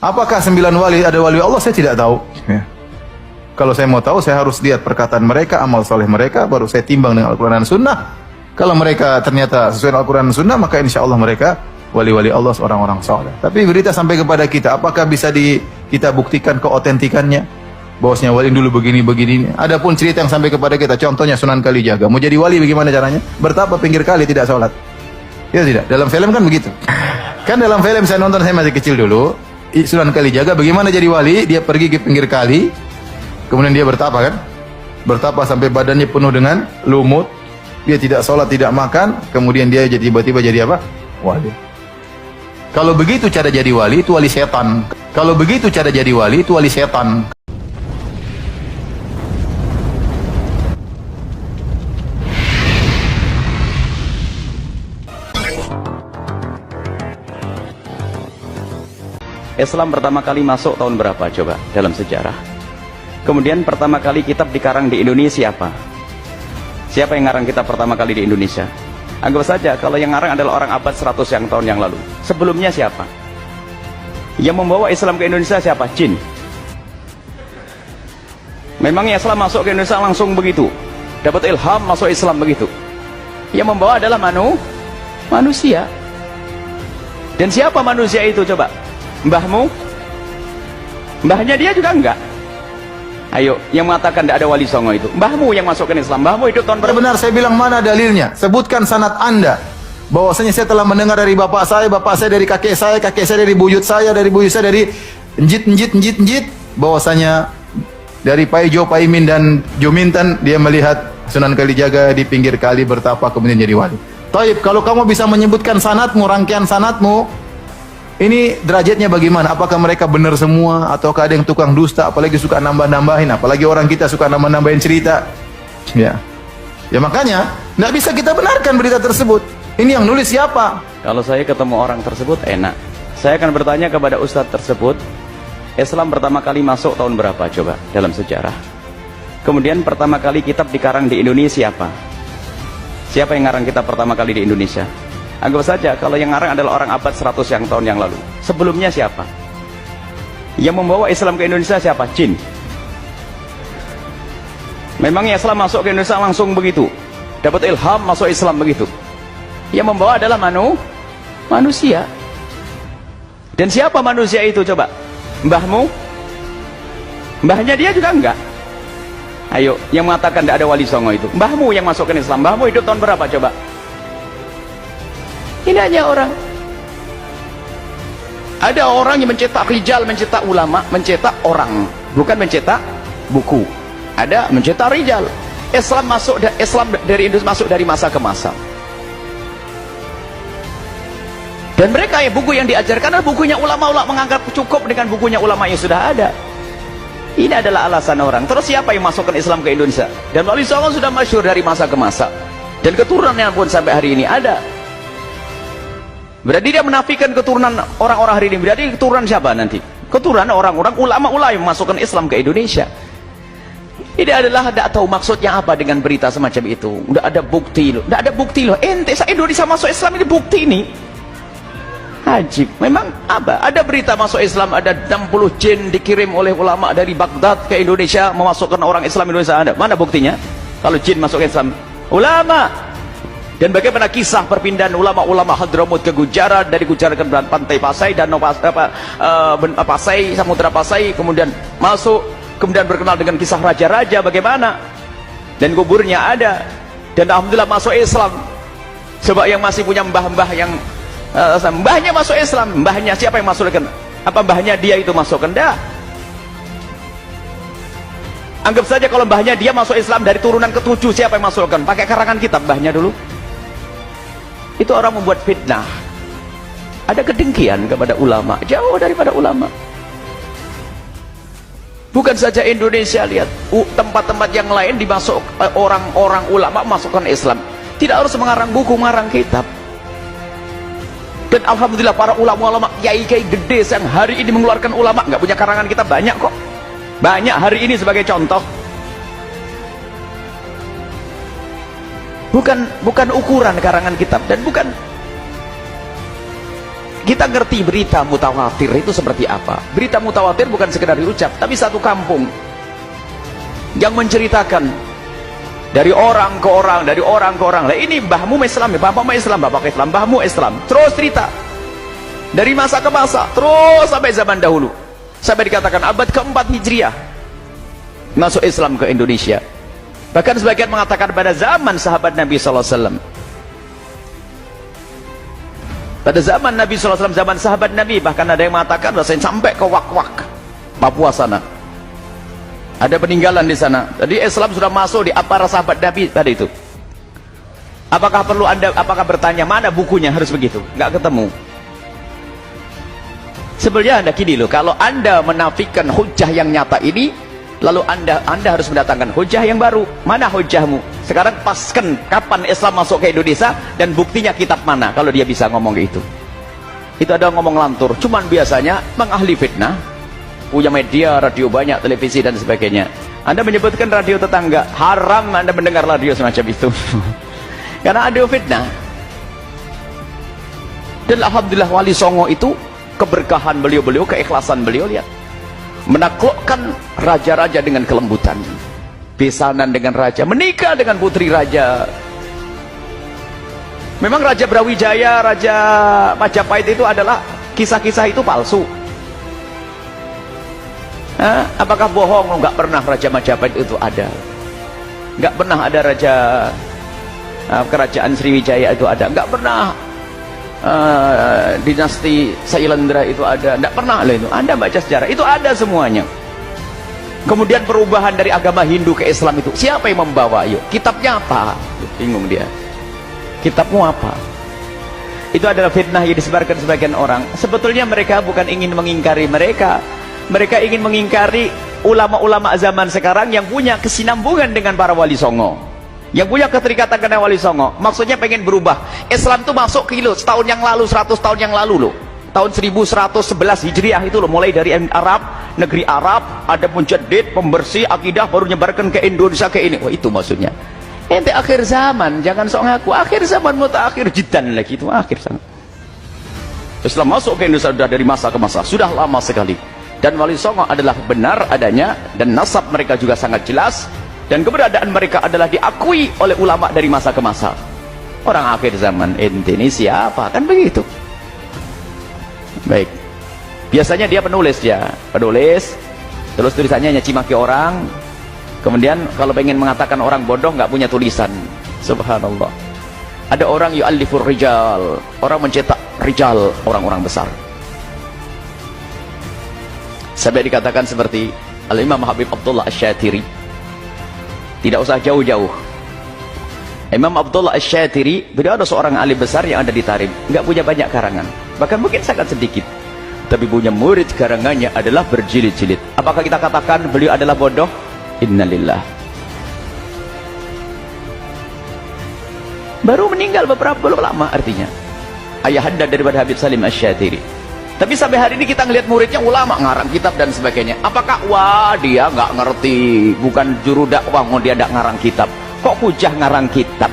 Apakah 9 wali ada wali Allah? Saya tidak tahu. Ya. Kalau saya mau tahu, saya harus lihat perkataan mereka, amal soleh mereka, baru saya timbang dengan Al-Quran dan Sunnah. Kalau mereka ternyata sesuai Al-Quran dan Sunnah, maka insya Allah mereka wali-wali Allah, orang-orang soleh. Tapi berita sampai kepada kita, apakah bisa kita buktikan keotentikannya? Bahwasanya wali dulu begini-begini. Adapun cerita yang sampai kepada kita, contohnya Sunan Kalijaga. Mau jadi wali bagaimana caranya? Bertapa pinggir kali tidak sholat. Ya tidak. Dalam film kan begitu. Kan dalam film saya nonton, saya masih kecil dulu. Sunan Kalijaga bagaimana jadi wali? Dia pergi ke pinggir kali. Kemudian dia bertapa kan? Bertapa sampai badannya penuh dengan lumut. Dia tidak sholat, tidak makan. Kemudian dia jadi tiba-tiba jadi apa? Wali. Kalau begitu cara jadi wali, itu wali setan. Kalau begitu cara jadi wali, itu wali setan. Islam pertama kali masuk tahun berapa coba dalam sejarah? Kemudian pertama kali kitab dikarang di Indonesia apa? Siapa yang ngarang kitab pertama kali di Indonesia? Anggap saja kalau yang ngarang adalah orang abad 100 tahun yang lalu. Sebelumnya siapa? Yang membawa Islam ke Indonesia siapa? Jin. Memangnya Islam masuk ke Indonesia langsung begitu? Dapat ilham masuk Islam begitu? Yang membawa adalah manusia. Dan siapa manusia itu coba? Mbahmu? Mbahnya dia juga enggak. Ayo, yang mengatakan tidak ada wali songo itu mbahmu yang masukkan Islam. Mbahmu hidup tahun berapa? Benar, saya bilang mana dalilnya? Sebutkan sanad Anda. Bahwasanya saya telah mendengar dari bapak saya dari kakek saya dari buyut saya dari njit. Bahwasanya dari Paijo, Paimin dan Juminten dia melihat Sunan Kalijaga di pinggir kali bertapa kemudian jadi wali. Taib, kalau kamu bisa menyebutkan sanadmu, rangkaian sanadmu, ini derajatnya bagaimana? Apakah mereka benar semua ataukah ada yang tukang dusta, apalagi suka nambah-nambahin, apalagi orang kita suka nambah-nambahin cerita. Ya. Ya makanya enggak bisa kita benarkan berita tersebut. Ini yang nulis siapa? Kalau saya ketemu orang tersebut enak. Saya akan bertanya kepada ustadz tersebut, Islam pertama kali masuk tahun berapa coba dalam sejarah? Kemudian pertama kali kitab dikarang di Indonesia apa? Siapa yang ngarang kitab pertama kali di Indonesia? Anggap saja kalau yang ngarang adalah orang abad 100 tahun yang lalu. Sebelumnya siapa? Yang membawa Islam ke Indonesia siapa? Jin. Memangnya Islam masuk ke Indonesia langsung begitu? Dapat ilham masuk Islam begitu? Yang membawa adalah manusia. Dan siapa manusia itu coba? Mbahmu? Mbahnya dia juga enggak. Ayo, yang mengatakan tidak ada wali songo itu mbahmu yang masukkan Islam. Mbahmu hidup tahun berapa coba? Ini hanya orang. Ada orang yang mencetak rijal, mencetak ulama, mencetak orang, bukan mencetak buku. Ada mencetak rijal. Islam dari Indonesia masuk dari masa ke masa. Dan mereka buku yang diajarkan adalah bukunya ulama-ulama, menganggap cukup dengan bukunya ulama yang sudah ada. Ini adalah alasan orang. Terus siapa yang masukkan Islam ke Indonesia? Dan Wali Songo sudah masyhur dari masa ke masa. Dan keturunannya pun sampai hari ini ada. Berarti dia menafikan keturunan orang-orang hari ini. Berarti keturunan siapa nanti? Keturunan orang-orang ulama-ulama yang memasukkan Islam ke Indonesia. Ini adalah tidak tahu maksudnya apa dengan berita semacam itu. Tidak ada bukti loh. Tidak ada bukti loh. Ente Indonesia masuk Islam ini bukti ini. Ajib. Memang apa? Ada berita masuk Islam, ada 60 jin dikirim oleh ulama dari Baghdad ke Indonesia memasukkan orang Islam Indonesia. Ada. Mana buktinya? Kalau jin masuk Islam. Ulama. Dan bagaimana kisah perpindahan ulama-ulama Hadramut ke Gujarat, dari Gujarat ke pantai Pasai, Danau Pasai, Samudra Pasai, kemudian masuk, kemudian berkenal dengan kisah raja-raja bagaimana, dan kuburnya ada, dan alhamdulillah masuk Islam. Coba yang masih punya mbah-mbah yang mbahnya masuk Islam, mbahnya siapa yang masukkan? Apa mbahnya dia itu masukkan? Dah. Anggap saja kalau mbahnya dia masuk Islam dari turunan ke-7, siapa yang masukkan? Pakai karangan kitab mbahnya dulu. Itu orang membuat fitnah. Ada kedengkian kepada ulama, jauh daripada ulama. Bukan saja Indonesia, lihat tempat-tempat yang lain dimasuk orang-orang ulama masukkan Islam. Tidak harus mengarang buku, mengarang kitab. Dan alhamdulillah para ulama-ulama kiai-kiai gede yang hari ini mengeluarkan ulama nggak punya karangan kitab banyak kok. Banyak hari ini sebagai contoh. Bukan ukuran karangan kitab, dan bukan kita ngerti berita mutawatir itu seperti apa. Berita mutawatir bukan sekedar diucap, tapi satu kampung yang menceritakan dari orang ke orang, dari orang ke orang. Lah ini mbahmu Islam, bapakmu Islam, bapak Islam, mbahmu Islam. Terus cerita dari masa ke masa, terus sampai zaman dahulu, sampai dikatakan abad keempat Hijriah masuk Islam ke Indonesia. Bahkan sebagian mengatakan pada zaman sahabat Nabi SAW. Pada zaman Nabi SAW, zaman sahabat Nabi, bahkan ada yang mengatakan rasanya sampai ke Wak-Wak, Papua sana. Ada peninggalan di sana. Jadi Islam sudah masuk di para sahabat Nabi tadi itu. Apakah perlu apakah bertanya mana bukunya harus begitu? Nggak ketemu. Sebenarnya Anda gini loh, kalau Anda menafikan hujah yang nyata ini, lalu Anda harus mendatangkan hujah yang baru. Mana hujahmu? Sekarang paskan kapan Islam masuk ke Indonesia dan buktinya kitab mana, kalau dia bisa ngomong gitu. Itu ada ngomong lantur, cuman biasanya mengahli fitnah, punya media, radio banyak, televisi dan sebagainya. Anda menyebutkan radio tetangga, haram Anda mendengar radio semacam itu. Karena ada fitnah. Dan alhamdulillah Wali Songo itu keberkahan beliau-beliau, keikhlasan beliau, lihat. Menaklukkan raja-raja dengan kelembutan, besanan dengan raja, menikah dengan putri raja. Memang Raja Brawijaya, Raja Majapahit itu adalah kisah-kisah itu palsu. Apakah bohong? Nggak pernah Raja Majapahit itu ada. Nggak pernah ada Raja Kerajaan Sriwijaya itu ada. Nggak pernah dinasti Sailendra itu ada. Nggak pernah lah itu. Anda baca sejarah itu ada semuanya. Kemudian perubahan dari agama Hindu ke Islam itu siapa yang membawa? Yuk, kitabnya apa? Bingung dia. Kitabmu apa? Itu adalah fitnah yang disebarkan sebagian orang. Sebetulnya mereka bukan ingin mengingkari mereka. Mereka ingin mengingkari ulama-ulama zaman sekarang yang punya kesinambungan dengan para Wali Songo, yang punya keterikatan dengan Wali Songo. Maksudnya pengen berubah. Islam itu masuk ke setahun yang lalu, 100 tahun yang lalu loh. Tahun 1111 Hijriah itu loh, mulai dari Arab, negeri Arab, ada mujaddid, pembersih akidah, baru nyebarkan ke Indonesia ke ini. Wah, itu maksudnya. Ente akhir zaman, jangan sok ngaku. Akhir zaman mutakhir jiddan lagi itu, akhir zaman. Islam masuk ke Indonesia sudah dari masa ke masa, sudah lama sekali. Dan Wali Songo adalah benar adanya, dan nasab mereka juga sangat jelas, dan keberadaan mereka adalah diakui oleh ulama dari masa ke masa. Orang akhir zaman, ente ini siapa? Kan begitu. Baik. Biasanya dia penulis, terus tulisannya nyaci maki orang. Kemudian kalau pengen mengatakan orang bodoh nggak punya tulisan. Subhanallah. Ada orang yu'allifur rijal, orang mencetak rijal, orang-orang besar. Sampai dikatakan seperti Al-Imam Habib Abdullah Asy-Syatiri. Tidak usah jauh-jauh. Imam Abdullah Asy-Syatiri, beliau ada seorang alim besar yang ada di Tarim, nggak punya banyak karangan, bahkan mungkin sangat sedikit, tapi punya murid karangannya adalah berjilid-jilid. Apakah kita katakan beliau adalah bodoh? Innalillah. Baru meninggal belum lama artinya. Ayahanda daripada Habib Salim Asy-Syatiri. Tapi sampai hari ini kita ngelihat muridnya ulama ngarang kitab dan sebagainya. Apakah wah dia nggak ngerti, bukan juru dakwah, dia nggak ngarang kitab? Kok hujah ngarang kitab?